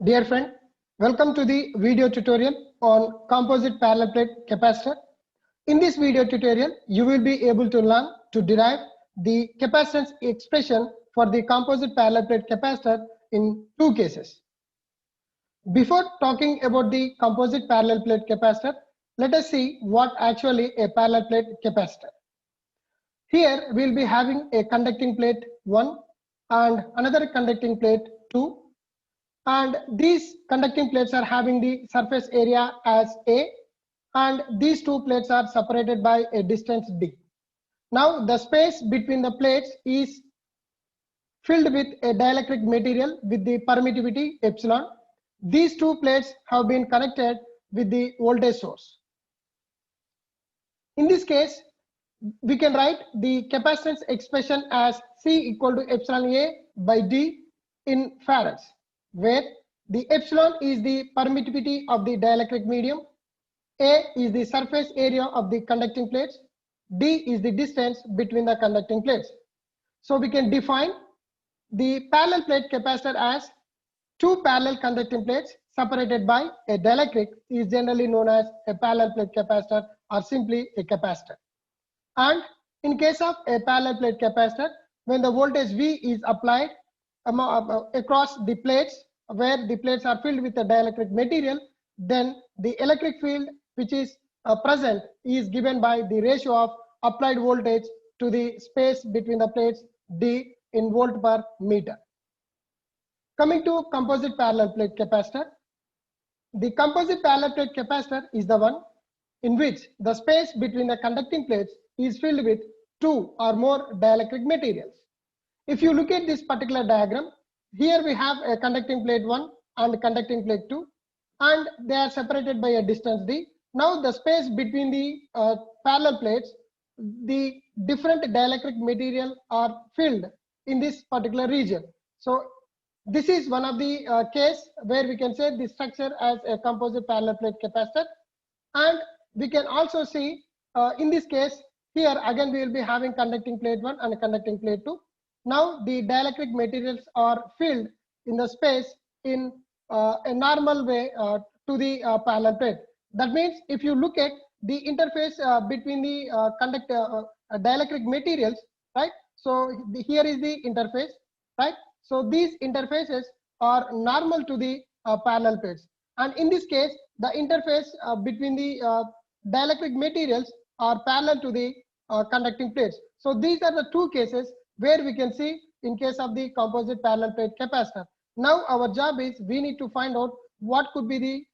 Dear friend, welcome to the video tutorial on composite parallel plate capacitor. In this video tutorial, you will be able to learn to derive the capacitance expression for the composite parallel plate capacitor in two cases. Before talking about the composite parallel plate capacitor, let us see what actually a parallel plate capacitor. Here we will be having a conducting plate 1 and another conducting plate 2. And these conducting plates are having the surface area as A, and these two plates are separated by a distance D. Now the space between the plates is filled with a dielectric material with the permittivity epsilon. These two plates have been connected with the voltage source. In this case, we can write the capacitance expression as C equal to epsilon A by D in farads, where the epsilon is the permittivity of the dielectric medium, A is the surface area of the conducting plates, D is the distance between the conducting plates. So we can define the parallel plate capacitor as two parallel conducting plates separated by a dielectric is generally known as a parallel plate capacitor or simply a capacitor. And in case of a parallel plate capacitor, when the voltage V is applied across the plates where the plates are filled with a dielectric material, then the electric field which is present is given by the ratio of applied voltage to the space between the plates D in volt per meter. Coming to composite parallel plate capacitor, the composite parallel plate capacitor is the one in which the space between the conducting plates is filled with two or more dielectric materials. If you look at this particular diagram, here we have a conducting plate 1 and conducting plate 2, and they are separated by a distance D. Now the space between the parallel plates, the different dielectric material are filled in this particular region. So this is one of the case where we can say the structure as a composite parallel plate capacitor. And we can also see in this case, here again we will be having conducting plate 1 and conducting plate 2. Now the dielectric materials are filled in the space in a normal way to the parallel plate. That means if you look at the interface between the dielectric materials, right? So here is the interface, right? So these interfaces are normal to the parallel plates. And in this case, the interface between the dielectric materials are parallel to the conducting plates. So these are the two cases where we can see in case of the composite parallel plate capacitor. Now our job is we need to find out what could be the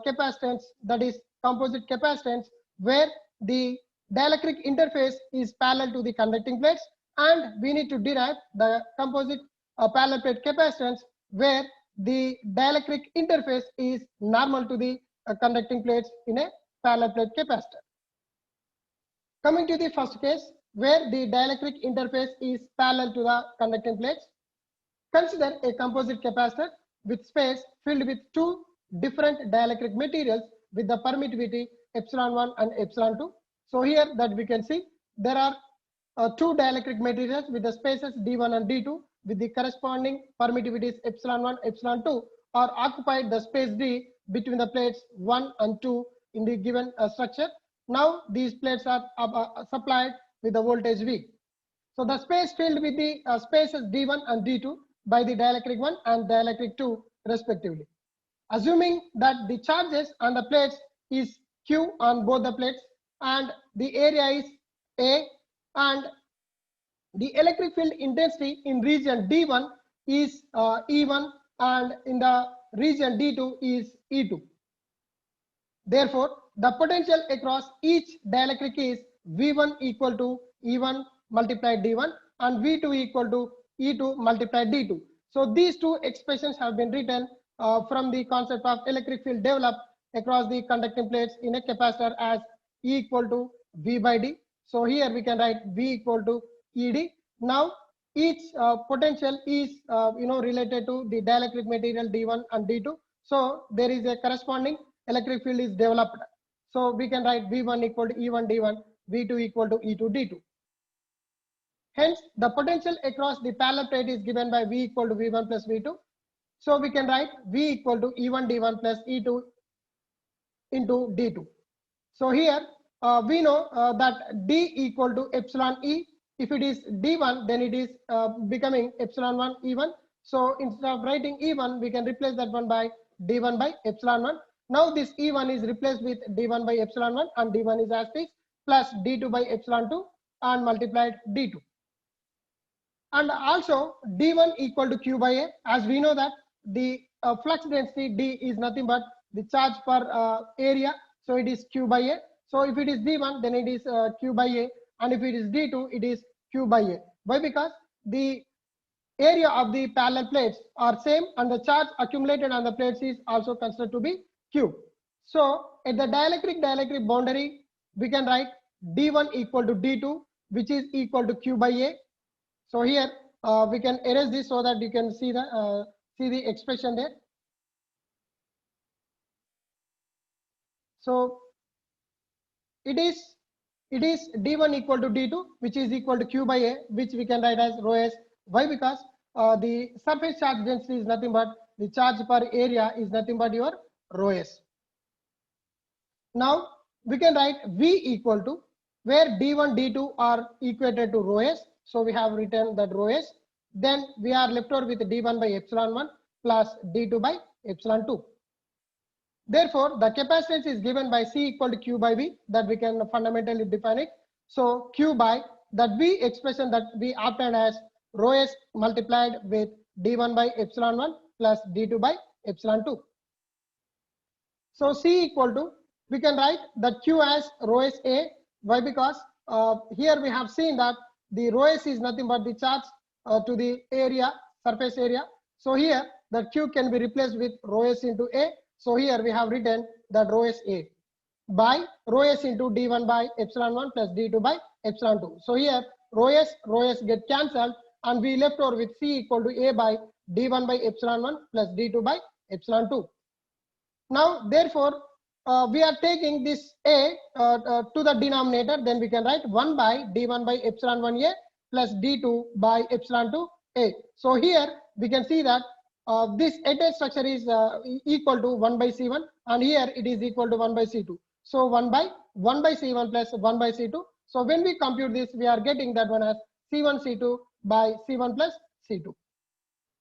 capacitance, that is composite capacitance, where the dielectric interface is parallel to the conducting plates, and we need to derive the composite parallel plate capacitance where the dielectric interface is normal to the conducting plates in a parallel plate capacitor. Coming to the first case, where the dielectric interface is parallel to the conducting plates, consider a composite capacitor with space filled with two different dielectric materials with the permittivity epsilon 1 and epsilon 2. So here that we can see there are two dielectric materials with the spaces D1 and D2 with the corresponding permittivities epsilon 1, epsilon 2 are occupied the space D between the plates 1 and 2 in the given structure. Now these plates are supplied with the voltage V. So the space filled with the spaces D1 and D2 by the dielectric 1 and dielectric 2 respectively. Assuming that the charges on the plates is Q on both the plates and the area is A, and the electric field intensity in region D1 is E1 and in the region D2 is E2. Therefore, the potential across each dielectric is V1 equal to E1 multiplied D1 and V2 equal to E2 multiplied D2. So these two expressions have been written from the concept of electric field developed across the conducting plates in a capacitor as E equal to V by D. So here we can write V equal to ED. Now each potential is related to the dielectric material D1 and D2. So there is a corresponding electric field is developed. So we can write V1 equal to E1 D1, V2 equal to E2 D2. Hence, the potential across the parallel plate is given by V equal to V1 plus V2. So we can write V equal to E1 D1 plus E2 into D2. So here we know that D equal to epsilon E. If it is D1, then it is becoming epsilon 1 E1. So instead of writing E1, we can replace that one by D1 by epsilon 1. Now this E1 is replaced with D1 by epsilon 1, and D1 is as is, plus D2 by epsilon 2 and multiplied D2. And also D1 equal to Q by A, as we know that the flux density D is nothing but the charge per area, so it is Q by A. So if it is D1, then it is Q by A, and if it is D2, it is Q by A. Why? Because the area of the parallel plates are same, and the charge accumulated on the plates is also considered to be Q. So at the dielectric boundary, we can write D1 equal to D2, which is equal to Q by A. So here we can erase this so that you can see the expression there. So it is D1 equal to D2, which is equal to Q by A, which we can write as rho s. Why? Because the surface charge density is nothing but the charge per area is nothing but your rho s. Now we can write V equal to, where D1 D2 are equated to rho s, so we have written that rho s. Then we are left over with D1 by epsilon 1 plus D2 by epsilon 2. Therefore, the capacitance is given by C equal to Q by V, that we can fundamentally define it. So Q by that V expression that we obtained as rho s multiplied with D1 by epsilon 1 plus D2 by epsilon 2. So C equal to, we can write that Q as rho s A. Why? Because here we have seen that the rho s is nothing but the charge to the area, surface area. So here that Q can be replaced with rho s into A. So here we have written that rho s A by rho s into D1 by epsilon 1 plus D2 by epsilon 2. So here rho s get cancelled, and we left over with C equal to A by D1 by epsilon 1 plus D2 by epsilon 2. Now therefore we are taking this A to the denominator, then we can write 1 by D1 by epsilon 1 A plus D2 by epsilon 2 A. So here we can see that this entire structure is equal to 1 by C1, and here it is equal to 1 by C2. So 1 by C1 plus 1 by C2. So when we compute this, we are getting that one as C1 C2 by C1 plus C2.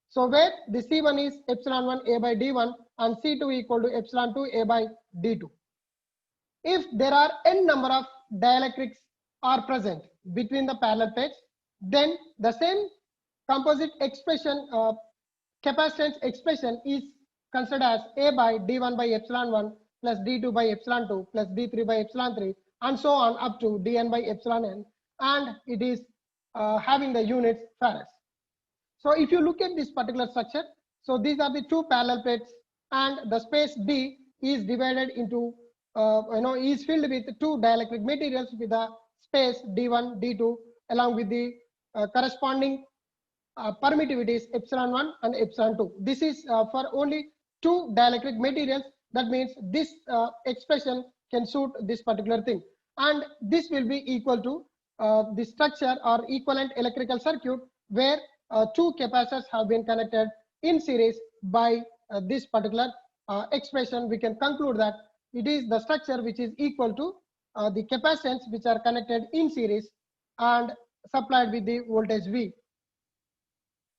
So where the C1 is epsilon 1 A by D1 and C2 equal to epsilon 2 A by D2. If there are n number of dielectrics are present between the parallel plates, then the same composite expression, capacitance expression, is considered as A by D1 by epsilon 1 plus D2 by epsilon 2 plus D3 by epsilon 3 and so on up to Dn by epsilon n, and it is having the units farads. So if you look at this particular structure, so these are the two parallel plates, and the space D is divided into is filled with two dielectric materials with the space D1 D2 along with the corresponding permittivities epsilon 1 and epsilon 2. This is for only two dielectric materials. That means this expression can suit this particular thing, and this will be equal to the structure or equivalent electrical circuit where two capacitors have been connected in series. By this particular expression, we can conclude that it is the structure which is equal to the capacitance which are connected in series and supplied with the voltage V.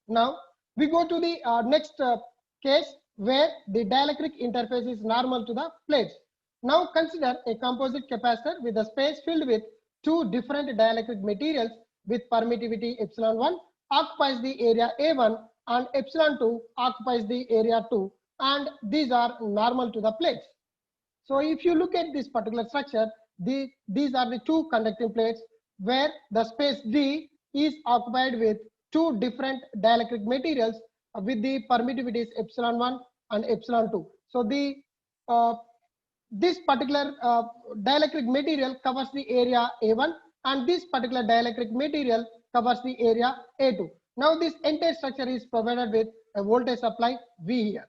Now we go to the next case where the dielectric interface is normal to the plates. Now consider a composite capacitor with a space filled with two different dielectric materials with permittivity epsilon 1 occupies the area A1 and epsilon 2 occupies the area 2, and these are normal to the plates. So if you look at this particular structure, these are the two conducting plates where the space D is occupied with two different dielectric materials with the permittivities epsilon 1 and epsilon 2. So this particular dielectric material covers the area A1, and this particular dielectric material covers the area A2. Now this entire structure is provided with a voltage supply V here.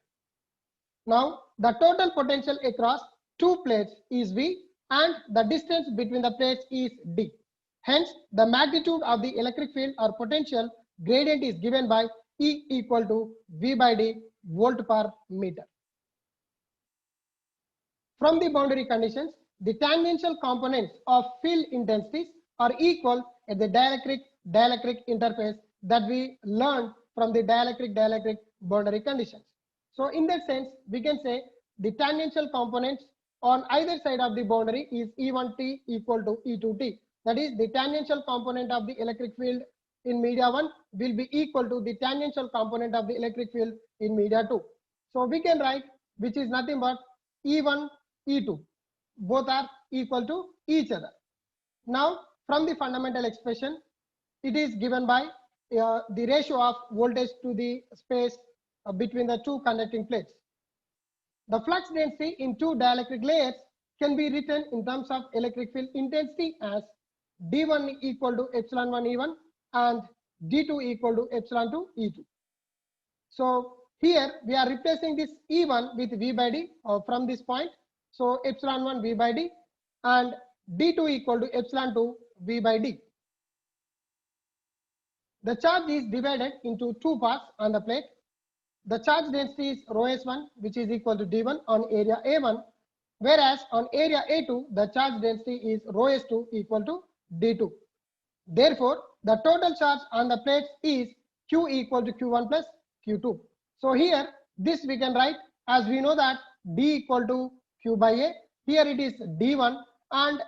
Now the total potential across two plates is V, and the distance between the plates is D. Hence the magnitude of the electric field or potential gradient is given by E equal to V by D volt per meter. From the boundary conditions, the tangential components of field intensities are equal at the dielectric interface that we learned from the dielectric boundary conditions. So in that sense, we can say the tangential components on either side of the boundary is E1t equal to E2t. That is, the tangential component of the electric field in media 1 will be equal to the tangential component of the electric field in media 2. So we can write, which is nothing but E1, E2. Both are equal to each other. Now, from the fundamental expression, it is given by the ratio of voltage to the space between the two conducting plates. The flux density in two dielectric layers can be written in terms of electric field intensity as D1 equal to epsilon 1 E1 and D2 equal to epsilon 2 E2. So here we are replacing this E1 with V by D from this point. So epsilon 1 V by D and D2 equal to epsilon 2 V by D. The charge is divided into two parts on the plate. The charge density is rho S1, which is equal to D1 on area A1, whereas on area A2, the charge density is rho S2 equal to D2. Therefore, the total charge on the plates is Q equal to Q1 plus Q2. So here, this we can write as we know that D equal to Q by A. Here it is D1 and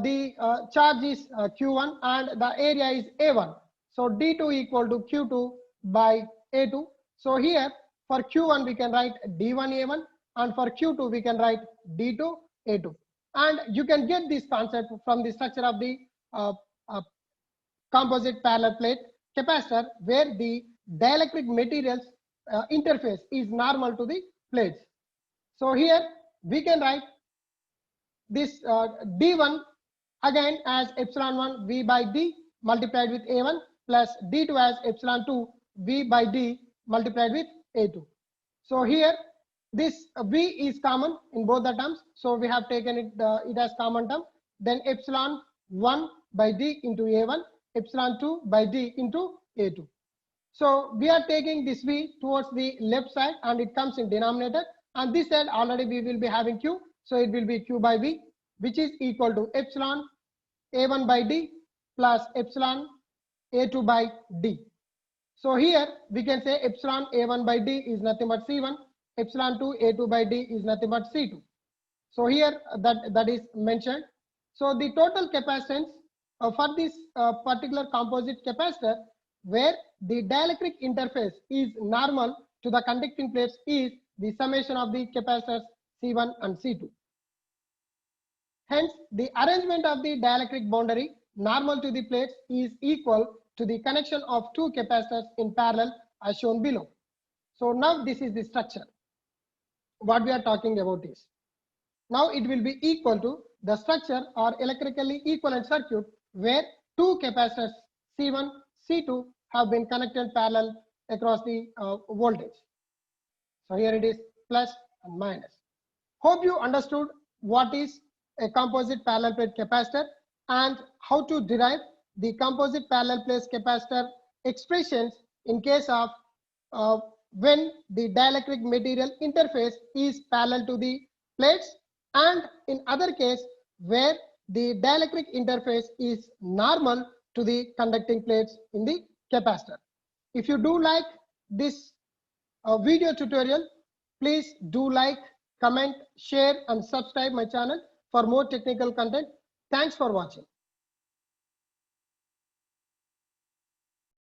the charge is Q1 and the area is A1. So D2 equal to Q2 by A2. So here for Q1 we can write D1 A1 and for Q2 we can write D2 A2. And you can get this concept from the structure of the composite parallel plate capacitor, where the dielectric materials interface is normal to the plates. So here we can write this D1 again as epsilon 1 V by D multiplied with A1 plus D2 as epsilon 2 V by D multiplied with A2. So here this V is common in both the terms. So we have taken it as common term. Then epsilon 1 by D into A1, epsilon 2 by D into A2. So we are taking this V towards the left side and it comes in denominator. And this side already we will be having Q. So it will be Q by V, which is equal to epsilon A1 by D plus epsilon A2 by D. So here we can say epsilon A1 by D is nothing but C1, epsilon 2 A2 by D is nothing but C2. So here that is mentioned. So the total capacitance for this particular composite capacitor, where the dielectric interface is normal to the conducting plates, is the summation of the capacitors C1 and C2. Hence, the arrangement of the dielectric boundary normal to the plates is equal to the connection of two capacitors in parallel as shown below. So now this is the structure. What we are talking about is, now it will be equal to the structure or electrically equivalent circuit where two capacitors C1, C2 have been connected parallel across the voltage. So here it is plus and minus. Hope you understood what is a composite parallel plate capacitor and how to derive the composite parallel plate capacitor expressions in case of when the dielectric material interface is parallel to the plates, and in other case where the dielectric interface is normal to the conducting plates in the capacitor. If you do like this video tutorial, please do like, comment, share and subscribe my channel for more technical content. Thanks for watching.